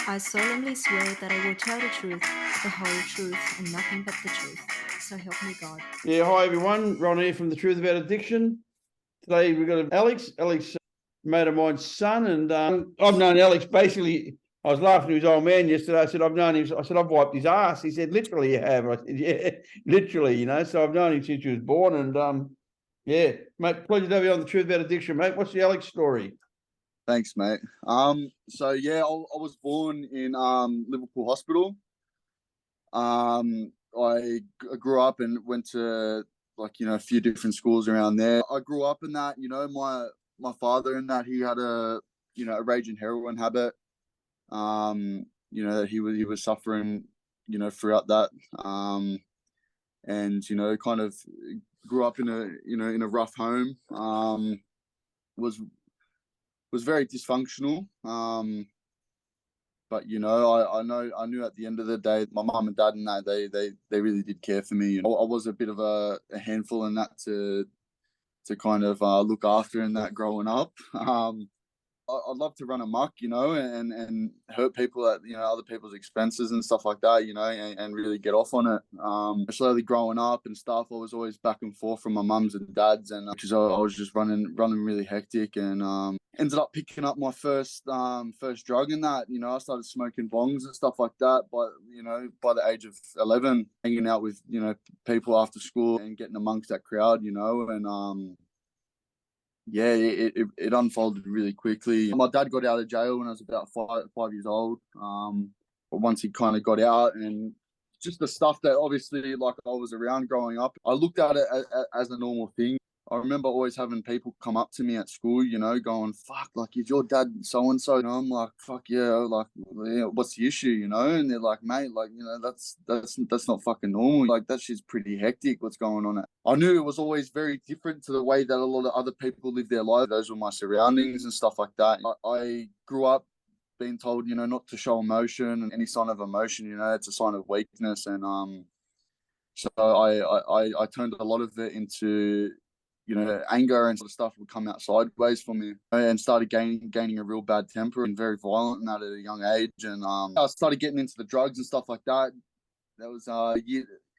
I solemnly swear that I will tell the truth, the whole truth, and nothing but the truth. So help me God. Yeah, hi everyone. Ron here from The Truth About Addiction. Today we've got Alex. Alex, mate of mine's son, and I've known Alex basically. I was laughing to his old man yesterday. I said, I've known him. I said, I've wiped his ass. He said, literally you have. I said, yeah, literally, So I've known him since he was born. And yeah, mate, pleasure to have you on The Truth About Addiction, mate. What's the Alex story? Thanks, mate. So yeah, I was born in Liverpool Hospital. I grew up and went to a few different schools around there. I grew up in that, my father in that he had a raging heroin habit. That he was suffering, throughout that. And kind of grew up in a rough home. Was very dysfunctional. But I knew at the end of the day, my mum and dad and that they really did care for me. I was a bit of a handful in that to kind of look after in that growing up. I'd love to run amok, and hurt people at other people's expenses and stuff like that, and really get off on it. Slowly growing up and stuff, I was always back and forth from my mums and dads, and because I was just running really hectic, and ended up picking up my first drug in that. I started smoking bongs and stuff like that, by the age of 11, hanging out with people after school and getting amongst that crowd, and yeah, it unfolded really quickly. My dad got out of jail when I was about five years old. But once he kind of got out, and just the stuff that obviously I was around growing up, I looked at it as a normal thing. I remember always having people come up to me at school, going, fuck, is your dad so-and-so? And I'm like, fuck yeah, what's the issue, And they're like, mate, that's not fucking normal. That shit's pretty hectic, what's going on. I knew it was always very different to the way that a lot of other people live their lives. Those were my surroundings and stuff like that. I grew up being told, not to show emotion, and any sign of emotion, it's a sign of weakness. And so I turned a lot of it into anger, and sort of stuff would come out sideways for me, and started gaining a real bad temper and very violent in that at a young age. And I started getting into the drugs and stuff like that. That was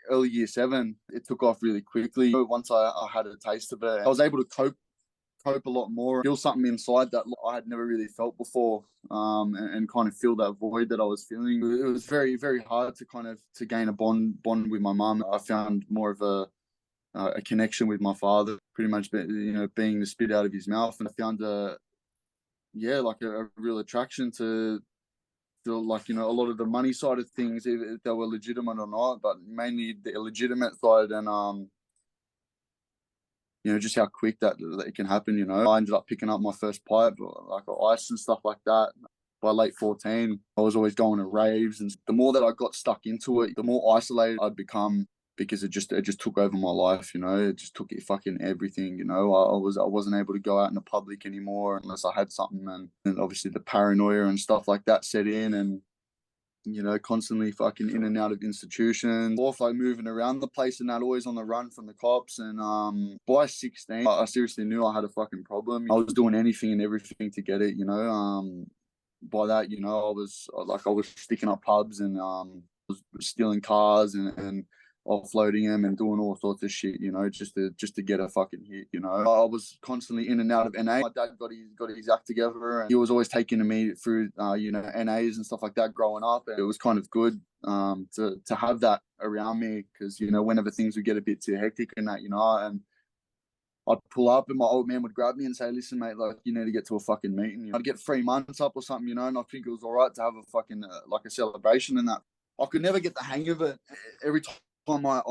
early year 7. It took off really quickly. Once I had a taste of it, I was able to cope a lot more, feel something inside that I had never really felt before, and kind of fill that void that I was feeling. It was very, very hard to gain a bond with my mum. I found more of a connection with my father, pretty much, being the spit out of his mouth, and I found a real attraction to a lot of the money side of things, if they were legitimate or not, but mainly the illegitimate side, and just how quick that it can happen. I ended up picking up my first pipe, ice and stuff like that. By late 14, I was always going to raves, and the more that I got stuck into it, the more isolated I'd become, because it just took over my life. It just took it fucking everything. I wasn't able to go out in the public anymore unless I had something, and obviously the paranoia and stuff like that set in, and constantly fucking in and out of institutions, or moving around the place and that, always on the run from the cops. And by 16, I seriously knew I had a fucking problem. I was doing anything and everything to get it. By that, I was sticking up pubs, and was stealing cars and offloading them and doing all sorts of shit, just to get a fucking hit. I was constantly in and out of NA. My dad got his act together, and he was always taking me through NAs and stuff like that growing up. And it was kind of good to have that around me, because whenever things would get a bit too hectic and that, and I'd pull up and my old man would grab me and say, listen, mate, you need to get to a fucking meeting. I'd get 3 months up or something, and I think it was all right to have a fucking a celebration and that. I could never get the hang of it. Every time I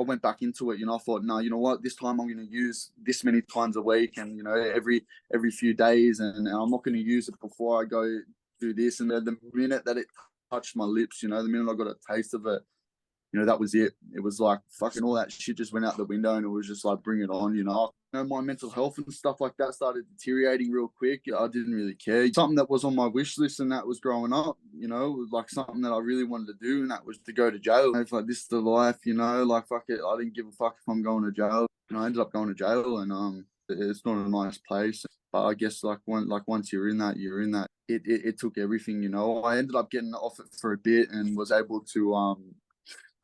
went back into it, I thought, no, you know what, this time I'm going to use this many times a week, and every few days, and I'm not going to use it before I go do this. And the minute that it touched my lips, the minute I got a taste of it, that was it. It was fucking all that shit just went out the window, and it was just bring it on. My mental health and stuff like that started deteriorating real quick. I didn't really care. Something that was on my wish list, and that was growing up, was something that I really wanted to do, and that was to go to jail. It's this is the life, fuck it. I didn't give a fuck if I'm going to jail. I ended up going to jail, and it's not a nice place. But I guess once you're in that, it took everything, you know. I ended up getting off it for a bit and was able to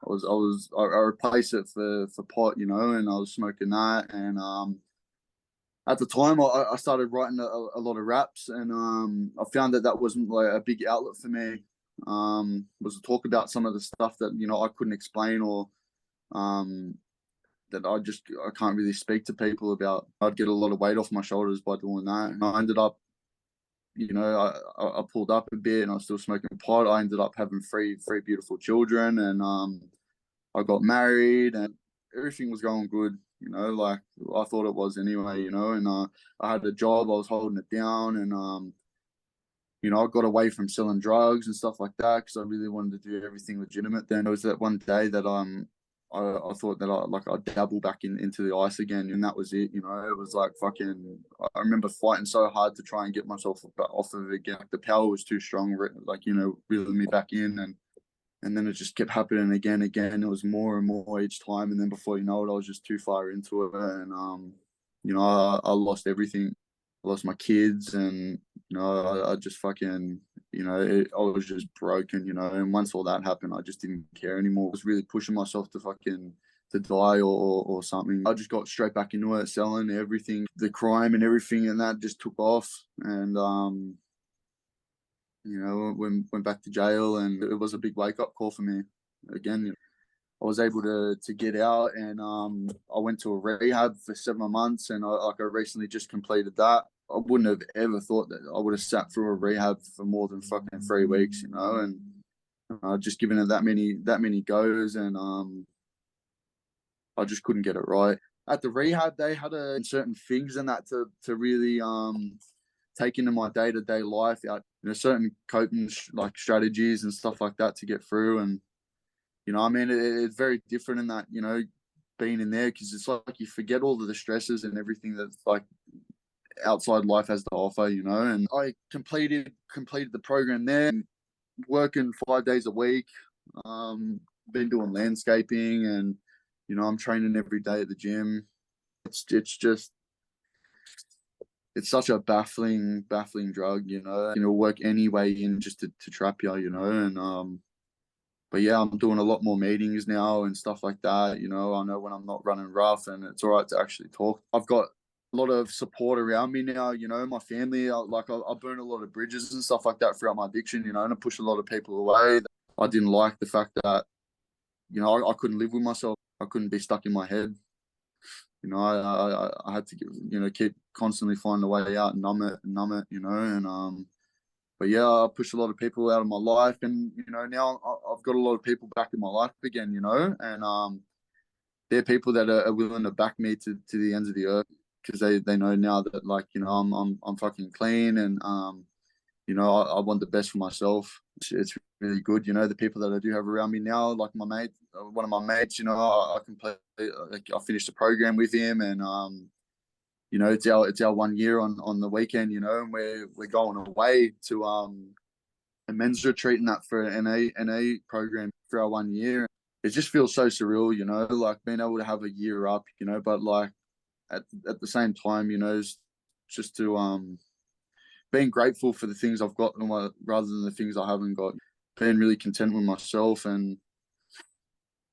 I replaced it for pot, you know, and I was smoking that. And at the time I started writing a lot of raps, and I found that wasn't like a big outlet for me. Was to talk about some of the stuff that, you know, I couldn't explain, or that I can't really speak to people about. I'd get a lot of weight off my shoulders by doing that. And I ended up, you know, I pulled up a bit and I was still smoking pot. I ended up having three beautiful children, and I got married, and everything was going good, you know, like I thought it was anyway, you know. And I had a job, I was holding it down, and you know, I got away from selling drugs and stuff like that because I really wanted to do everything legitimate. Then it was that one day that I thought that I'd dabble back into the ice again, and that was it. You know, it was like fucking. I remember fighting so hard to try and get myself off of it again. Like, the power was too strong, like, you know, reeling me back in, and then it just kept happening again. It was more and more each time, and then before you know it, I was just too far into it, and you know, I lost everything. I lost my kids, and you know, I just fucking, you know, I was just broken, you know. And once all that happened, I just didn't care anymore. I was really pushing myself to die or something. I just got straight back into it, selling everything, the crime and everything, and that just took off. And you know, went back to jail, and it was a big wake up call for me. Again, you know, I was able to get out, and I went to a rehab for 7 months, and I recently just completed that. I wouldn't have ever thought that I would have sat through a rehab for more than fucking 3 weeks, you know, and just giving it that many goes, and I just couldn't get it right. At the rehab, they had certain things and that to really take into my day-to-day life, out, you know, certain coping like strategies and stuff like that to get through. And you know, I mean, it's very different in that, you know, being in there, because it's like you forget all of the stresses and everything that's like outside life has to offer, you know. And I completed the program there, working 5 days a week. Been doing landscaping, and you know, I'm training every day at the gym. It's just it's such a baffling drug, you know. You know, work any way in just to trap you, you know. And but yeah, I'm doing a lot more meetings now and stuff like that. You know, I know when I'm not running rough, and it's all right to actually talk. I've got a lot of support around me now, you know, my family. I burned a lot of bridges and stuff like that throughout my addiction, you know, and I pushed a lot of people away. I didn't like the fact that, you know, I couldn't live with myself. I couldn't be stuck in my head. You know, I had to, you know, keep constantly finding a way out and numb it, you know. And but yeah, I pushed a lot of people out of my life, and you know, now I've got a lot of people back in my life again, you know. And they're people that are willing to back me to the ends of the earth, because they know now that, like, you know, I'm fucking clean, and you know, I want the best for myself. It's really good, you know. The people that I do have around me now, like my mate, one of my mates, you know, I finished the program with him, and you know, it's our 1 year on the weekend, you know, and we're going away to a men's retreat and that for an NA program for our 1 year. It just feels so surreal, you know, like being able to have a year up, you know, but like at the same time, you know, just to being grateful for the things I've got rather than the things I haven't got. Being really content with myself, and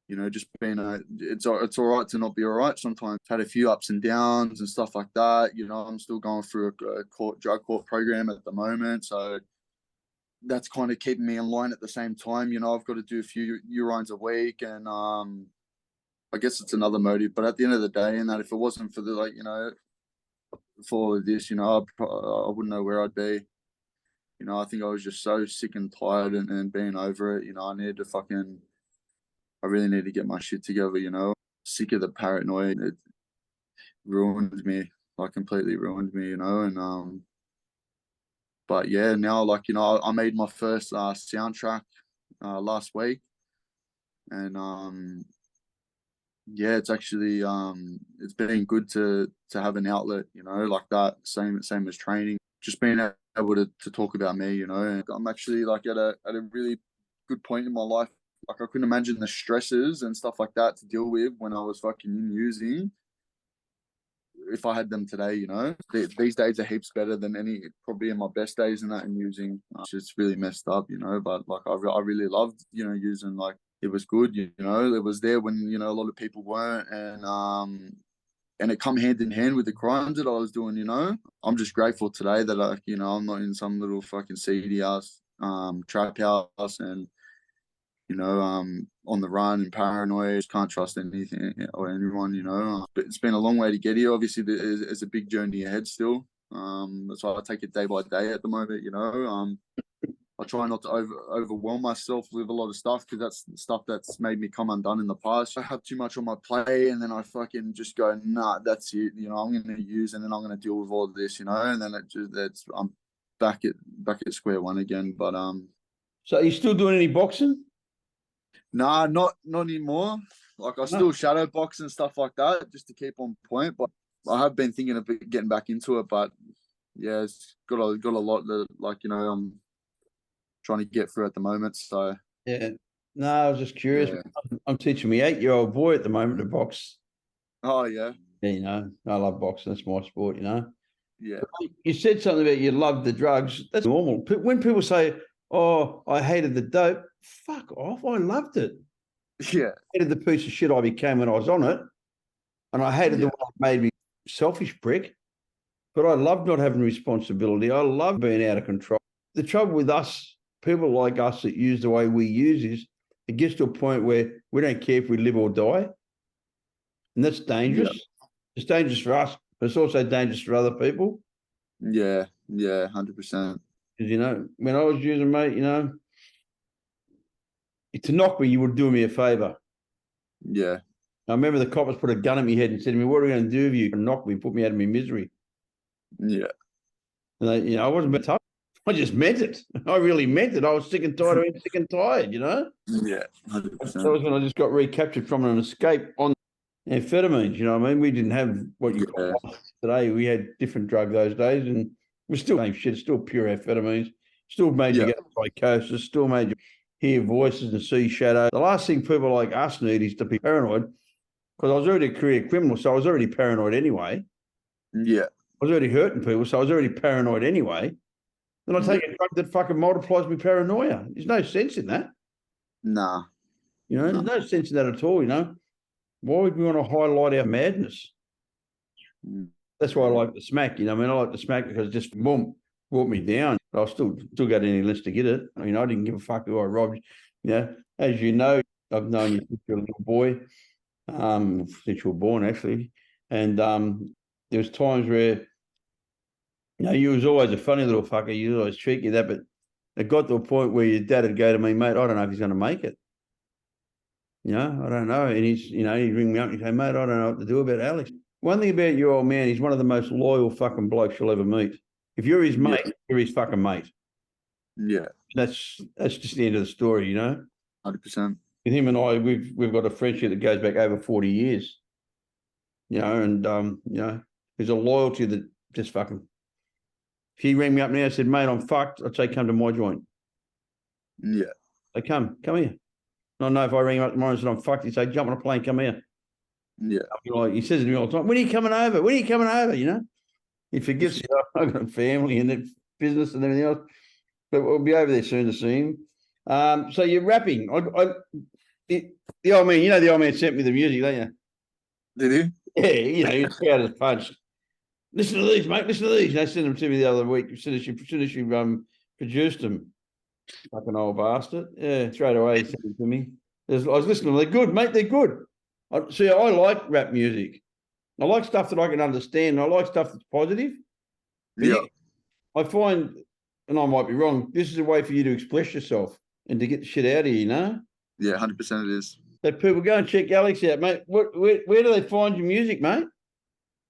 you know, just being it's all right to not be all right sometimes. Had a few ups and downs and stuff like that. You know, I'm still going through a drug court program at the moment, so that's kind of keeping me in line. At the same time, you know, I've got to do a few urines a week, and I guess it's another motive. But at the end of the day, and that if it wasn't for the, like, you know, for this, you know, I wouldn't know where I'd be. You know, I think I was just so sick and tired and being over it. You know, I really need to get my shit together, you know. Sick of the paranoia. It ruined me, like completely ruined me, you know. And but yeah, now, like, you know, I made my first soundtrack last week, and yeah, it's actually it's been good to have an outlet, you know, like that. Same as training, just being able to talk about me, you know. And I'm actually like at a really good point in my life. Like, I couldn't imagine the stresses and stuff like that to deal with when I was fucking using. if I had them today, you know. These days are heaps better than probably in my best days and that, and using. It's just really messed up, you know. But like I really loved, you know, using. Like it was good, you know. It was there when, you know, a lot of people weren't, and it come hand in hand with the crimes that I was doing, you know. I'm just grateful today that you know, I'm not in some little fucking seedy ass trap house and, you know, on the run and paranoid. Just can't trust anything or anyone, you know. But it's been a long way to get here. Obviously, there's a big journey ahead still. That's why I take it day by day at the moment, you know. I try not to overwhelm myself with a lot of stuff, because that's stuff that's made me come undone in the past. I have too much on my plate, and then I fucking just go, nah, that's it. You know, I'm going to use, and then I'm going to deal with all of this, you know. And then I'm back at square one again. But So are you still doing any boxing? Nah, not anymore. Like I still shadow box and stuff like that, just to keep on point. But I have been thinking of getting back into it. But yeah, it's got a lot that, like, you know, I'm trying to get through at the moment. So yeah, no, I was just curious. Yeah. I'm teaching my 8-year-old boy at the moment to box. Oh yeah, Yeah, you know, I love boxing. That's my sport, you know. yeah, You said something about you love the drugs. That's normal. When people say, "Oh, I hated the dope," fuck off. I loved it. yeah, I hated the piece of shit I became when I was on it, and I hated the way it made me selfish prick. But I loved not having responsibility. I love being out of control. The trouble with us, people like us that use the way we use, is it gets to a point where we don't care if we live or die. And that's dangerous. Yeah. It's dangerous for us, but it's also dangerous for other people. yeah, 100%. Because, you know, when I was using, mate, you know, to knock me, you would do me a favour. Yeah, I remember the coppers put a gun at my head and said to me, "What are we going to do with you?" And knock me, put me out of my misery. yeah, And they, you know, I wasn't being tough. I just meant it. I really meant it. I was sick and tired of being sick and tired, you know. yeah, That 100%. was when I just got recaptured from an escape on amphetamines. You know what I mean? We didn't have what you call today. We had different drug those days, and we're still same shit. Still pure amphetamines. Still made you get psychosis. Still made you hear voices and see shadows. The last thing people like us need is to be paranoid, because I was already a career criminal, so I was already paranoid anyway. Yeah, I was already hurting people, so I was already paranoid anyway. Then I take a drug that fucking multiplies my paranoia. There's no sense in that. nah, You know, there's no sense in that at all, you know. Why would we want to highlight our madness? That's why I like the smack, you know. I mean, I like the smack because it just, boom, brought me down. But I'll still got any list to get it. I mean, I didn't give a fuck who I robbed. You know, as you know, I've known you since you're a little boy, since you were born, actually. And there was times where, you know, you was always a funny little fucker. You always treat you that, but it got to a point where your dad would go to me, "Mate, I don't know if he's going to make it. You know, I don't know." And he's, you know, he'd ring me up and he'd say, "Mate, I don't know what to do about Alex." One thing about your old man, he's one of the most loyal fucking blokes you'll ever meet. If you're his mate, you're his fucking mate. Yeah, That's just the end of the story, you know. 100%. With him and I, we've got a friendship that goes back over 40 years. You know, and you know, there's a loyalty that just fucking. If he rang me up now and said, "Mate, I'm fucked," I'd say, "Come to my joint." Yeah, They come here. And I know if I ring him up tomorrow and said, "I'm fucked," he'd say, "Jump on a plane, come here." yeah, Like, he says to me all the time, "When are you coming over? When are you coming over?" You know, he forgets, you know, I've got a family and business and everything else, but we'll be over there soon to see him. So you're rapping. The old man, you know, the old man sent me the music, don't you? did he? Yeah, you know, he's proud as punch. "Listen to these, mate. Listen to these." They sent them to me the other week. As soon as you produced them, fucking old bastard. Yeah, straight away he sent them to me. I was listening to them. They're good, mate. They're good. See, I like rap music. I like stuff that I can understand. I like stuff that's positive. But I find, and I might be wrong, this is a way for you to express yourself and to get the shit out of you, you know? Yeah, 100% it is. So people, go and check Alex out, mate. Where do they find your music, mate?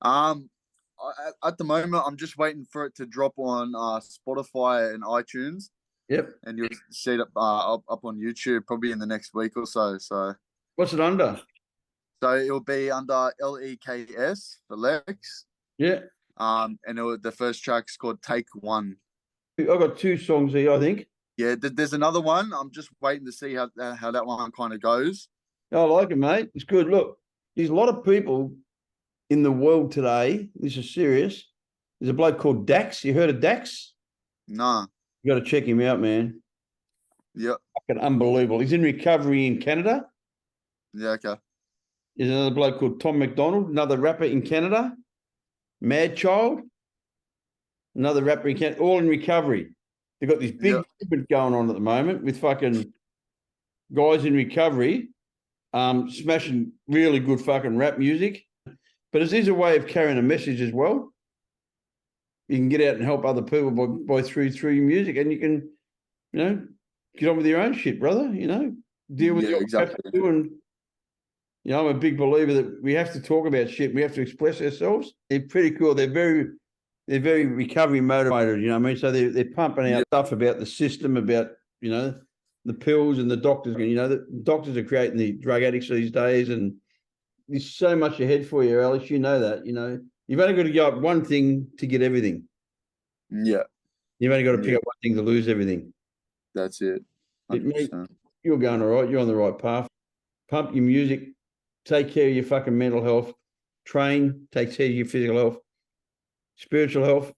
At the moment, I'm just waiting for it to drop on Spotify and iTunes. Yep. And you'll see it up on YouTube probably in the next week or so. So What's it under? So it'll be under Leks for Leks. Yeah. And the first track's called Take One. I've got 2 songs here, I think. Yeah, there's another one. I'm just waiting to see how that one kind of goes. I like it, mate. It's good. Look, there's a lot of people in the world today, this is serious, there's a bloke called Dax. You heard of Dax? Nah. You got to check him out, man. Yep. Fucking unbelievable. He's in recovery in Canada. Yeah. Okay. There's another bloke called Tom McDonald, another rapper in Canada. Mad Child, another rapper in Canada, all in recovery. They've got this big movement going on at the moment with fucking guys in recovery, smashing really good fucking rap music. But it is a way of carrying a message as well. You can get out and help other people by through your music, and you can, get on with your own shit, brother. Deal with your exactly. And I'm a big believer that we have to talk about shit. We have to express ourselves. They're pretty cool. They're very recovery motivated. You know what I mean? So they're pumping out stuff about the system, about the pills and the doctors. The doctors are creating the drug addicts these days, and there's so much ahead for you, Alex. You know that. You've only got to go up one thing to get everything. Yeah. You've only got to pick up one thing to lose everything. That's it. You're going all right. You're on the right path. Pump your music. Take care of your fucking mental health. Train. Take care of your physical health. Spiritual health.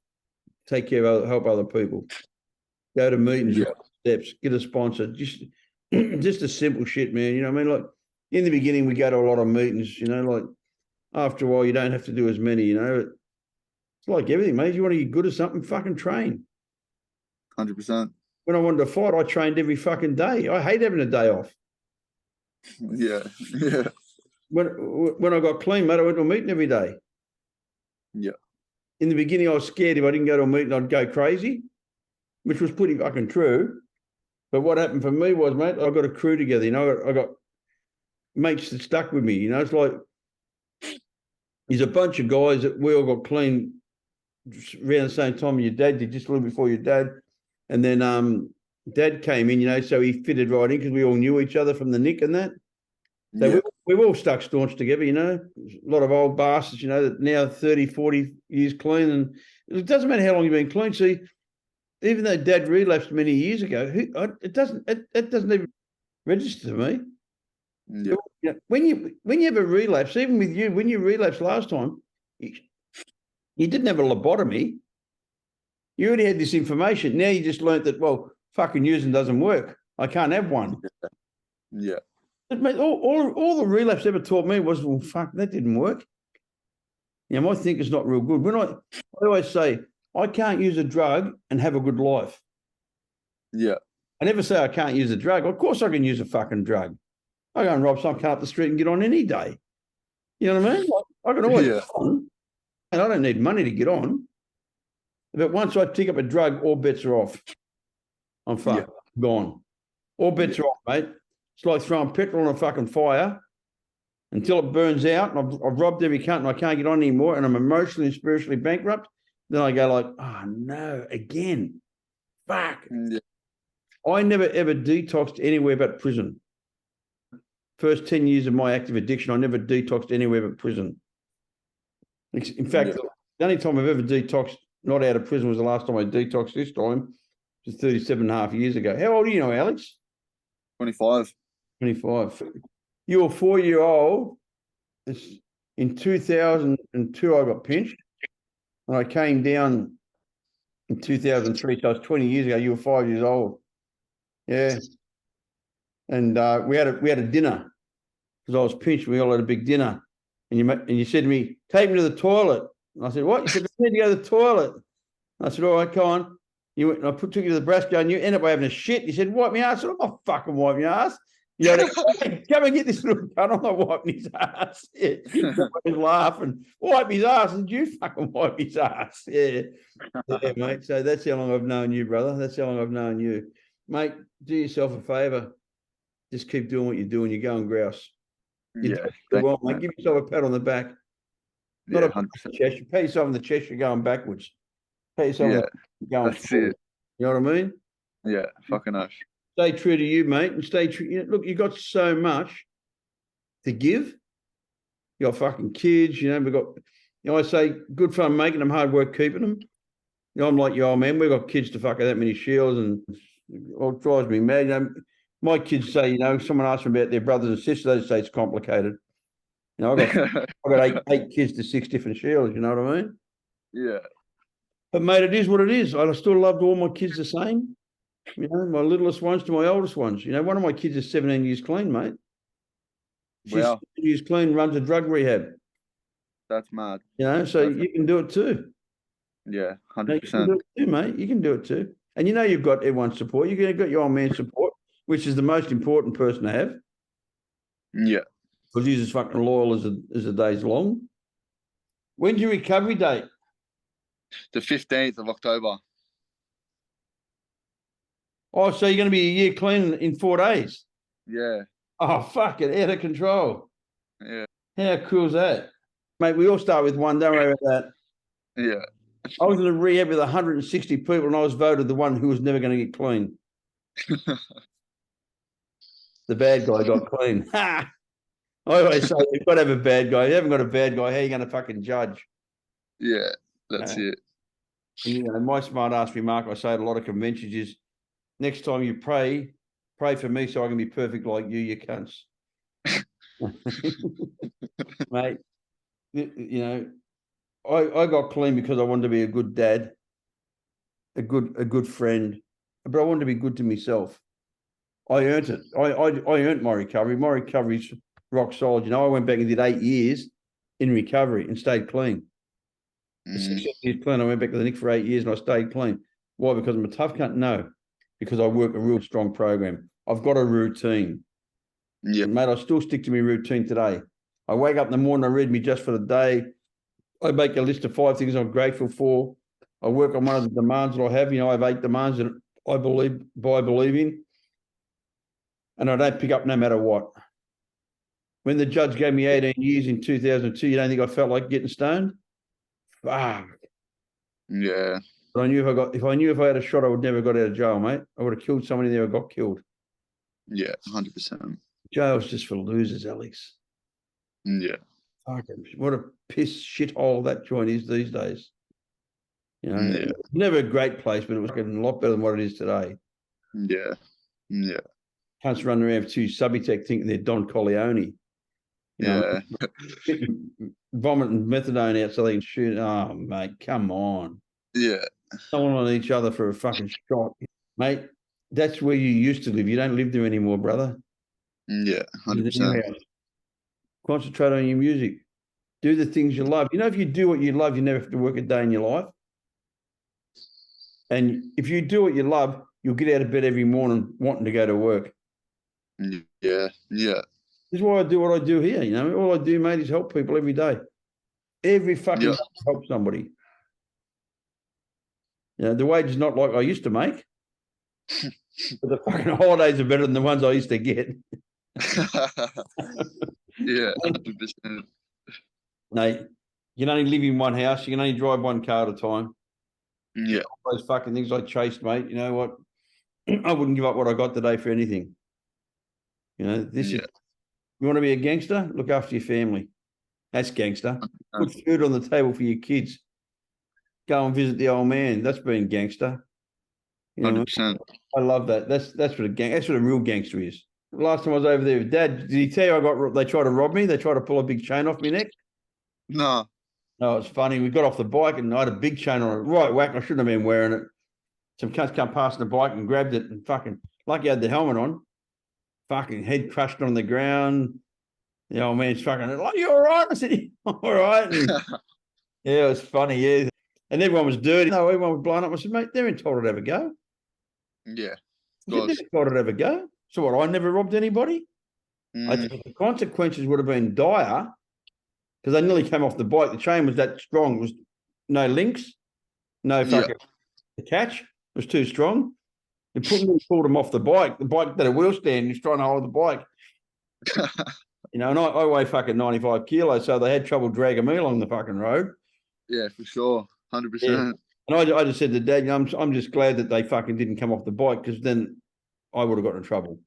Take care of help other people. Go to meetings. Steps. Get a sponsor. Just a simple shit, man. You know what I mean? Like in the beginning, we go to a lot of meetings. Like after a while, you don't have to do as many. It's like everything, mate. You want to get good at something, fucking train. 100%. When I wanted to fight, I trained every fucking day. I hate having a day off. Yeah. When I got clean, mate, I went to a meeting every day. Yeah. In the beginning, I was scared if I didn't go to a meeting, I'd go crazy, which was pretty fucking true. But what happened for me was, mate, I got a crew together. I got mates that stuck with me. It's like there's a bunch of guys that we all got clean around the same time your dad did, just a little before your dad. And then Dad came in, so he fitted right in because we all knew each other from the Nick and that. So we've all stuck staunch together, a lot of old bastards, that now 30, 40 years clean. And it doesn't matter how long you've been clean. See, even though Dad relapsed many years ago, it doesn't even register to me. Yeah. When you have a relapse, even with you, when you relapsed last time, you didn't have a lobotomy. You already had this information. Now you just learnt that, well, fucking using doesn't work. I can't have one. Yeah. All the relapse ever taught me was, well, fuck, that didn't work. My thinker's not real good. I always say, I can't use a drug and have a good life. Yeah. I never say I can't use a drug. Of course I can use a fucking drug. I go and rob some car up the street and get on any day. You know what I mean? I can always get on. And I don't need money to get on. But once I pick up a drug, all bets are off. I'm fucked. Gone. All bets are off, mate. It's like throwing petrol on a fucking fire until it burns out. And I've robbed every cunt and I can't get on anymore. And I'm emotionally and spiritually bankrupt. Then I go like, oh, no, again. Fuck. Yeah. I never, ever detoxed anywhere but prison. First 10 years of my active addiction, I never detoxed anywhere but prison. In fact, the only time I've ever detoxed not out of prison was the last time I detoxed this time, which is 37 and a half years ago. How old are you now, Alex? 25. 25. You were 4-year-old. In 2002, I got pinched. And I came down in 2003, so it's 20 years ago. You were 5 years old. Yeah. And we had a dinner because I was pinched. We all had a big dinner. And you said to me, take me to the toilet. And I said, what? You said, I need to go to the toilet. And I said, all right, come on. You went, and I took you to the brass gun. You ended up having a shit. You said, wipe my ass. I said, I'm not fucking wiping your ass. Hey, come and get this little cunt. I'm not wiping his ass. Yeah. He's laughing. Wipe his ass. And you fucking wipe his ass. Yeah. Yeah, mate. So that's how long I've known you, brother. That's how long I've known you. Mate, do yourself a favour. Just keep doing what you're doing. You're going grouse. You're doing well, mate. Give yourself a pat on the back. Not a pat on the chest. You pat yourself on the chest, you're going backwards. Pat yourself on the chest, you're going forward. You know what I mean? Yeah, fucking nice. Stay true to you, mate, and stay true. Look, you got so much to give. You got fucking kids, we've got, I say, good fun making them, hard work keeping them. I'm like your old man. We've got kids to fuck that many shields, and it drives me mad. My kids say, someone asks them about their brothers and sisters, they say it's complicated. You know, I got eight kids to 6 different Sheilas, you know what I mean? Yeah. But mate, it is what it is. I still loved all my kids the same. You know, my littlest ones to my oldest ones. You know, one of my kids is 17 years clean, mate. She's Wow. 17 years clean, runs a drug rehab. That's mad. You know, so you can do it too. Yeah, You can 100%. do it too, mate. You can do it too. And you know you've got everyone's support. You've got your old man's support, which is the most important person to have. Yeah. Because he's as fucking loyal as the day's long. When's your recovery date? The 15th of October. Oh, so you're going to be a year clean in 4 days? Yeah. Oh, fuck it, out of control. Yeah. How cool is that? Mate, we all start with one, don't worry about that. Yeah. I was in a rehab with 160 people and I was voted the one who was never going to get clean. The bad guy got clean. Ha! I always say you've got to have a bad guy. If you haven't got a bad guy, how are you going to fucking judge? Yeah, that's it. And, you know, my smart ass remark I say at a lot of conventions is next time you pray for me so I can be perfect like you cunts. Mate, you know, I got clean because I wanted to be a good dad, a good friend, but I wanted to be good to myself. I earned it. I earned my recovery. My recovery's rock solid. You know, I went back and did 8 years in recovery and stayed clean. 6 years clean. I went back to the Nick for 8 years and I stayed clean. Why? Because I'm a tough cunt? No, because I work a real strong program. I've got a routine. Yeah. Mate, I still stick to my routine today. I wake up in the morning, I read me just for the day. I make a list of 5 things I'm grateful for. I work on one of the demands that I have. You know, I have 8 demands that I believe in. And I don't pick up no matter what. When the judge gave me 18 years in 2002, you don't think I felt like getting stoned? Fuck. Yeah. But I knew if I had a shot, I would never got out of jail, mate. I would have killed somebody there or got killed. Yeah, 100%. Jail's just for losers, Alex. Yeah. Fucking what a piss shithole that joint is these days. You know, Yeah. it's never a great place, but it was getting a lot better than what it is today. Yeah. Yeah. Cunts running around with 2 Subutex thinking they're Don Corleone. You know, vomiting methadone out so they can shoot. Oh, mate, come on. Yeah. Someone on each other for a fucking shot. Mate, that's where you used to live. You don't live there anymore, brother. Yeah, 100%. Concentrate on your music. Do the things you love. You know, if you do what you love, you never have to work a day in your life. And if you do what you love, you'll get out of bed every morning wanting to go to work. Yeah. Yeah. This is why I do what I do here. You know, all I do, mate, is help people every day. Every fucking day I help somebody. You know, the wage is not like I used to make. But the fucking holidays are better than the ones I used to get. Yeah, 100%. No, you can only live in one house. You can only drive one car at a time. Yeah. All those fucking things I chased, mate. You know what? I wouldn't give up what I got today for anything. You know, this is, you want to be a gangster? Look after your family. That's gangster. Put food on the table for your kids. Go and visit the old man. That's being gangster. You know, 100%. I love that. That's what a real gangster is. Last time I was over there with Dad, did he tell you they tried to rob me? They tried to pull a big chain off my neck? No. No, it's funny. We got off the bike and I had a big chain on it. Right whack. I shouldn't have been wearing it. Some cunts come past the bike and grabbed it and fucking, lucky I had the helmet on. Fucking head crushed on the ground. The old man's fucking, like, you all right? I said, all right. And yeah, it was funny, yeah. And everyone was dirty. No, everyone was blown up. I said, mate, they're entitled to have a go. Yeah. They're entitled to have a go. So what, I never robbed anybody? I think the consequences would have been dire because they nearly came off the bike. The chain was that strong. It was no links, no fucking catch. It was too strong. They pulled them off the bike. The bike that a wheel stand is trying to hold the bike. You know, and I weigh fucking 95 kilos, so they had trouble dragging me along the fucking road. Yeah, for sure. 100%. Yeah. And I just said to Dad, you know, I'm just glad that they fucking didn't come off the bike because then I would have got in trouble.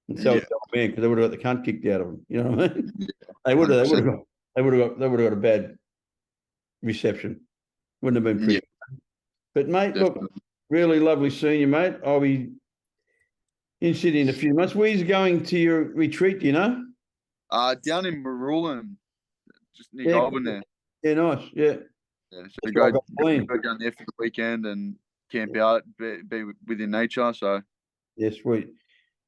And so was the old man because they would have got the cunt kicked out of them. You know what I mean? Yeah, they would have got a bad reception. Wouldn't have been pretty. Yeah. But mate, definitely. Look, really lovely seeing you, mate. I'll be in Sydney in a few months. Where's going to your retreat, do you know? Down in Marulan, just near Yeah, Goulburn there. yeah, nice. Yeah. Yeah, so That's go, where I got clean. go down there for the weekend and camp out, be within nature. So Yeah, sweet.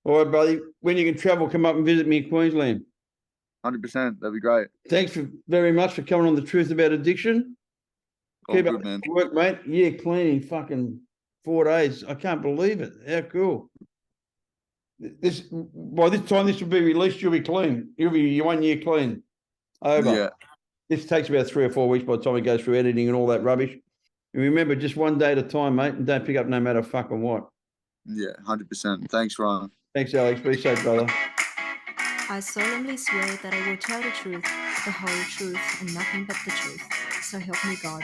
All right, buddy. When you can travel, come up and visit me in Queensland. 100%, that'd be great. Thanks very much for coming on The Truth About Addiction. All Keep up good, man. the work, mate. Yeah, clean in fucking 4 days. I can't believe it. How cool. This by this time this will be released, you'll be clean. You'll be 1 year clean. Over. Yeah, This takes about 3 or 4 weeks by the time it goes through editing and all that rubbish. And remember, just one day at a time, mate, and don't pick up no matter fucking what. yeah, 100%. Thanks, Ryan. Thanks, Alex. Be safe, brother. I solemnly swear that I will tell the truth, the whole truth, and nothing but the truth. So help me God.